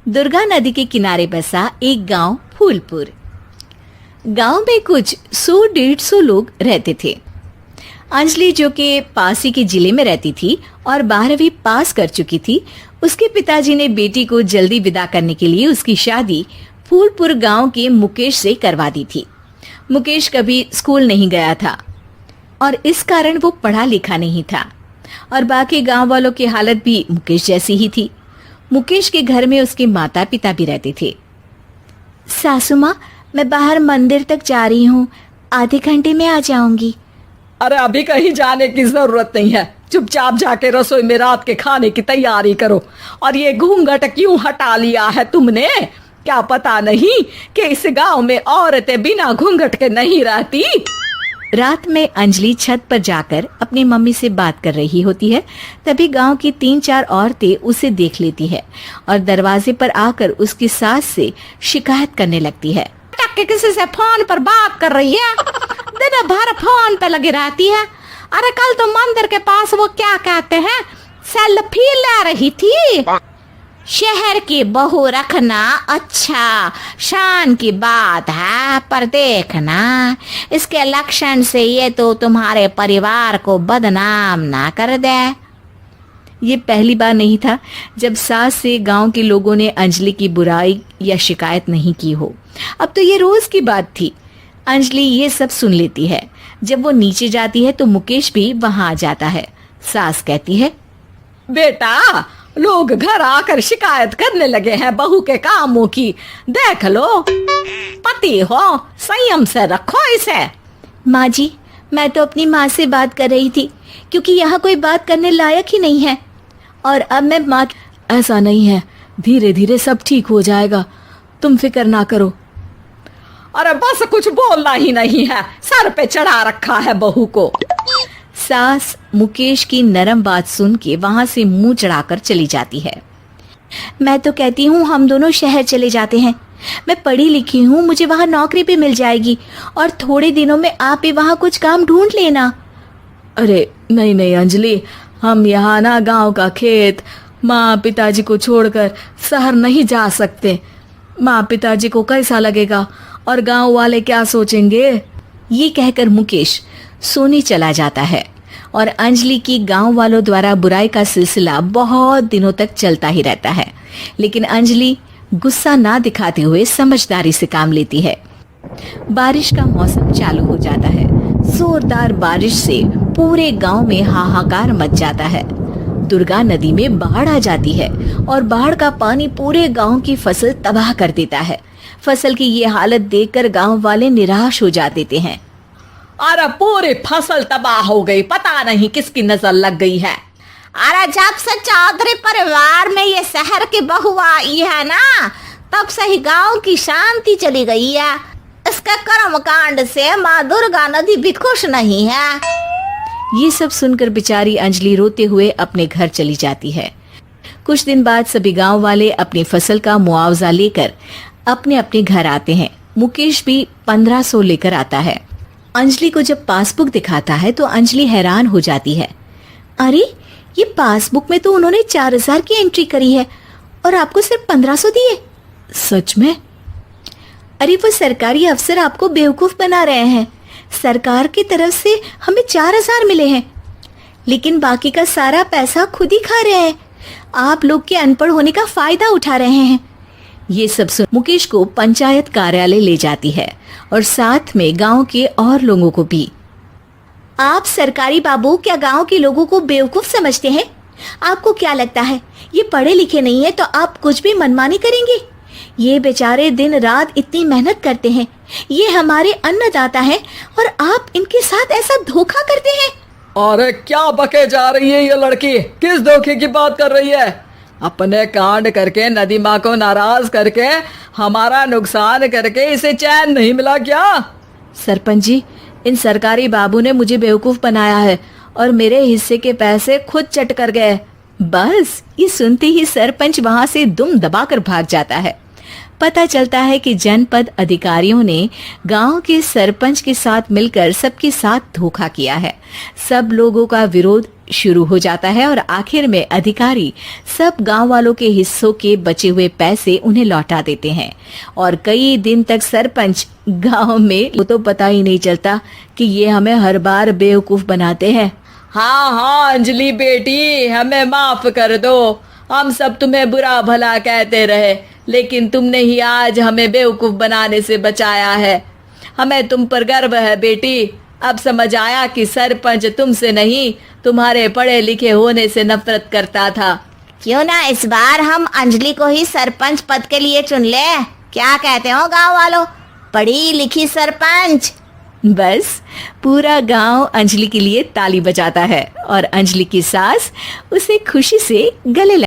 दुर्गा नदी के किनारे बसा एक गांव फूलपुर। गांव में कुछ 100-150 लोग रहते थे। अंजलि, जो कि पास ही के जिले में रहती थी और 12वीं पास कर चुकी थी, उसके पिताजी ने बेटी को जल्दी विदा करने के लिए उसकी शादी फूलपुर गांव के मुकेश से करवा दी थी। मुकेश कभी स्कूल नहीं गया था और इस कारण वो पढ़ा लिखा नहीं था और बाकी गांव वालों की हालत भी मुकेश जैसी ही थी। मुकेश के घर में उसके माता पिता भी रहते थे। सासू माँ, मैं बाहर मंदिर तक जा रही हूँ, आधे घंटे में आ जाऊंगी। अरे अभी कहीं जाने की जरूरत नहीं है, चुपचाप जाके रसोई में रात के खाने की तैयारी करो। और ये घूंघट क्यों हटा लिया है तुमने? क्या पता नहीं कि इस गांव में औरतें बिना घूंघट के नहीं रहती? रात में अंजलि छत पर जाकर अपनी मम्मी से बात कर रही होती है। तभी गांव की 3-4 औरतें उसे देख लेती है और दरवाजे पर आकर उसकी सास से शिकायत करने लगती है। किसी से फोन पर बात कर रही है, दिन भर फोन पे लगी रहती है। अरे कल तो मंदिर के पास वो क्या कहते हैं, सेल्फी ले रही थी। शहर की बहू रखना अच्छा शान की बात है, पर देखना इसके लक्षण से ये तो तुम्हारे परिवार को बदनाम ना कर दे। ये पहली बार नहीं था जब सास से गांव के लोगों ने अंजलि की बुराई या शिकायत नहीं की हो। अब तो ये रोज की बात थी। अंजलि ये सब सुन लेती है। जब वो नीचे जाती है तो मुकेश भी वहां आ जाता है। सास कहती है, बेटा, लोग घर आकर शिकायत करने लगे हैं बहू के कामों की, देख लो। पति हो, संयम से रखो इसे। माँ जी, मैं तो अपनी माँ से बात कर रही थी क्योंकि यहाँ कोई बात करने लायक ही नहीं है। और अब मैं माँ। ऐसा नहीं है, धीरे धीरे सब ठीक हो जाएगा, तुम फिक्र ना करो। अरे बस कुछ बोलना ही नहीं है, सर पे चढ़ा रखा है बहू को। सास मुकेश की नरम बात सुन के वहां से मुंह चढ़ाकर चली जाती है। मैं तो कहती हूँ हम दोनों शहर चले जाते हैं। मैं पढ़ी लिखी हूँ, मुझे वहां नौकरी भी मिल जाएगी और थोड़े दिनों में आप भी वहां कुछ काम ढूंढ लेना। अरे नहीं नहीं अंजलि, हम यहाँ ना गांव का खेत, माँ पिताजी को छोड़कर शहर नहीं जा सकते। माँ पिताजी को कैसा लगेगा और गांव वाले क्या सोचेंगे? ये कहकर मुकेश सोने चला जाता है और अंजलि की गांव वालों द्वारा बुराई का सिलसिला बहुत दिनों तक चलता ही रहता है। लेकिन अंजलि गुस्सा ना दिखाते हुए समझदारी से काम लेती है। बारिश का मौसम चालू हो जाता है। जोरदार बारिश से पूरे गांव में हाहाकार मच जाता है। दुर्गा नदी में बाढ़ आ जाती है और बाढ़ का पानी पूरे गांव की फसल तबाह कर देता है। फसल की ये हालत देखकर गांव वाले निराश हो जा देते हैं। अरे पूरी फसल तबाह हो गई, पता नहीं किसकी नजर लग गई है। अरे जब से चौधरी परिवार में ये शहर की बहू आई है ना, तब से ही गांव की शांति चली गई है। इसके कर्म कांड से माँ दुर्गा नदी भी खुश नहीं है। ये सब सुनकर बेचारी अंजलि रोते हुए अपने घर चली जाती है। कुछ दिन बाद सभी गांव वाले अपनी फसल का मुआवजा लेकर अपने अपने घर आते हैं। मुकेश भी 1500 लेकर आता है। अंजलि को जब पासबुक दिखाता है तो अंजलि हैरान हो जाती है। अरे, ये पासबुक में तो उन्होंने 4000 की एंट्री करी है और आपको सिर्फ 1500 दिए। सच में? अरे, वो सरकारी अफसर आपको बेवकूफ बना रहे हैं। सरकार की तरफ से हमें 4000 मिले हैं, लेकिन बाकी का सारा पैसा खुद ही खा रहे हैं। आप लोग के अनपढ़ होने का फायदा उठा रहे हैं। ये सब सुन मुकेश को पंचायत कार्यालय ले जाती है और साथ में गांव के और लोगों को भी। आप सरकारी बाबू क्या गांव के लोगों को बेवकूफ समझते हैं? आपको क्या लगता है ये पढ़े लिखे नहीं है तो आप कुछ भी मनमानी करेंगे? ये बेचारे दिन रात इतनी मेहनत करते हैं, ये हमारे अन्नदाता हैं और आप इनके साथ ऐसा धोखा करते हैं। अरे क्या बके जा रही है ये लड़की, किस धोखे की बात कर रही है? अपने कांड करके नदी माँ को नाराज करके हमारा नुकसान करके इसे चैन नहीं मिला क्या? सरपंच जी, इन सरकारी बाबू ने मुझे बेवकूफ बनाया है और मेरे हिस्से के पैसे खुद चट कर गए। बस ये सुनते ही सरपंच वहां से दुम दबाकर भाग जाता है। पता चलता है कि जनपद अधिकारियों ने गांव के सरपंच के साथ मिलकर सबके साथ धोखा किया है। सब लोगों का विरोध शुरू हो जाता है और आखिर में अधिकारी सब गांव वालों के हिस्सों के बचे हुए पैसे उन्हें लौटा देते हैं और कई दिन तक सरपंच गांव में वो तो पता ही नहीं चलता कि ये हमें हर बार बेवकूफ बनाते हैं। हाँ हाँ अंजलि बेटी, हमें माफ कर दो। हम सब तुम्हें बुरा भला कहते रहे, लेकिन तुमने ही आज हमें बेवकूफ बनाने से बचाया है। हमें तुम पर गर्व है बेटी। अब समझ आया कि सरपंच तुमसे नहीं, तुम्हारे पढ़े लिखे होने से नफरत करता था। क्यों ना इस बार हम अंजलि को ही सरपंच पद के लिए चुन ले। क्या कहते हो गांव वालों? पढ़ी लिखी सरपंच। बस पूरा गांव अंजलि के लिए ताली बजाता है और अंजलि की सास उसे खुशी से गले